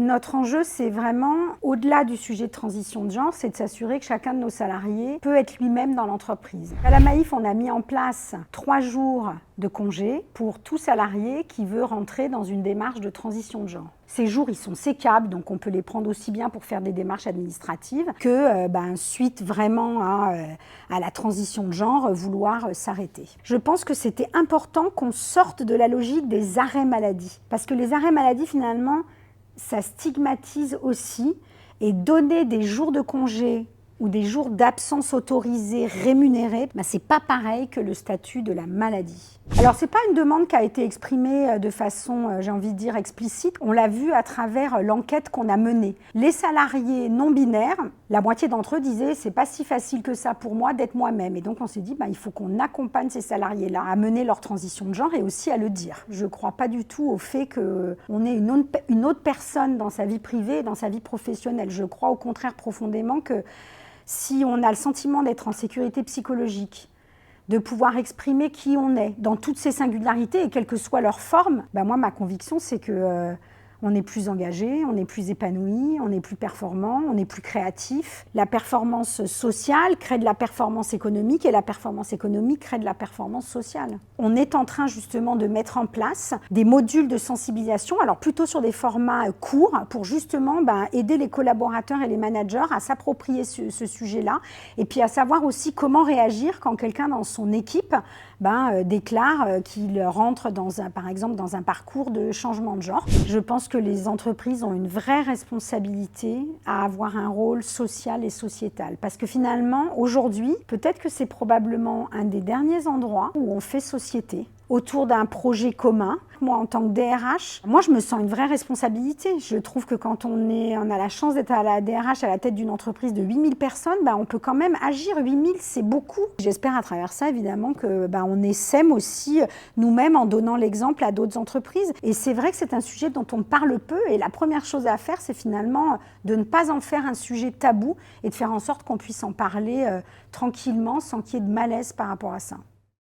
Notre enjeu, c'est vraiment, au-delà du sujet de transition de genre, c'est de s'assurer que chacun de nos salariés peut être lui-même dans l'entreprise. À la Maïf, on a mis en place 3 jours de congé pour tout salarié qui veut rentrer dans une démarche de transition de genre. Ces jours, ils sont sécables, donc on peut les prendre aussi bien pour faire des démarches administratives que suite vraiment à la transition de genre, vouloir s'arrêter. Je pense que c'était important qu'on sorte de la logique des arrêts maladie, parce que les arrêts maladie, finalement, ça stigmatise aussi, et donner des jours de congé ou des jours d'absence autorisés rémunérés, c'est pas pareil que le statut de la maladie. Alors c'est pas une demande qui a été exprimée de façon, j'ai envie de dire, explicite. On l'a vu à travers l'enquête qu'on a menée. Les salariés non binaires, la moitié d'entre eux disaient c'est pas si facile que ça pour moi d'être moi-même. Et donc on s'est dit il faut qu'on accompagne ces salariés-là à mener leur transition de genre et aussi à le dire. Je crois pas du tout au fait qu'on ait une autre personne dans sa vie privée et dans sa vie professionnelle. Je crois au contraire profondément que si on a le sentiment d'être en sécurité psychologique, de pouvoir exprimer qui on est dans toutes ses singularités et quelle que soit leur forme, moi, ma conviction, c'est que on est plus engagé, on est plus épanoui, on est plus performant, on est plus créatif. La performance sociale crée de la performance économique et la performance économique crée de la performance sociale. On est en train justement de mettre en place des modules de sensibilisation, alors plutôt sur des formats courts, pour justement aider les collaborateurs et les managers à s'approprier ce sujet-là et puis à savoir aussi comment réagir quand quelqu'un dans son équipe déclare qu'il rentre par exemple dans un parcours de changement de genre. Je pense que les entreprises ont une vraie responsabilité à avoir un rôle social et sociétal. Parce que finalement, aujourd'hui, peut-être que c'est probablement un des derniers endroits où on fait société autour d'un projet commun. Moi, en tant que DRH, je me sens une vraie responsabilité. Je trouve que quand on a la chance d'être à la DRH à la tête d'une entreprise de 8000 personnes, on peut quand même agir. 8000, c'est beaucoup. J'espère à travers ça, évidemment, qu'on essaime aussi nous-mêmes en donnant l'exemple à d'autres entreprises. Et c'est vrai que c'est un sujet dont on parle peu. Et la première chose à faire, c'est finalement de ne pas en faire un sujet tabou et de faire en sorte qu'on puisse en parler tranquillement sans qu'il y ait de malaise par rapport à ça.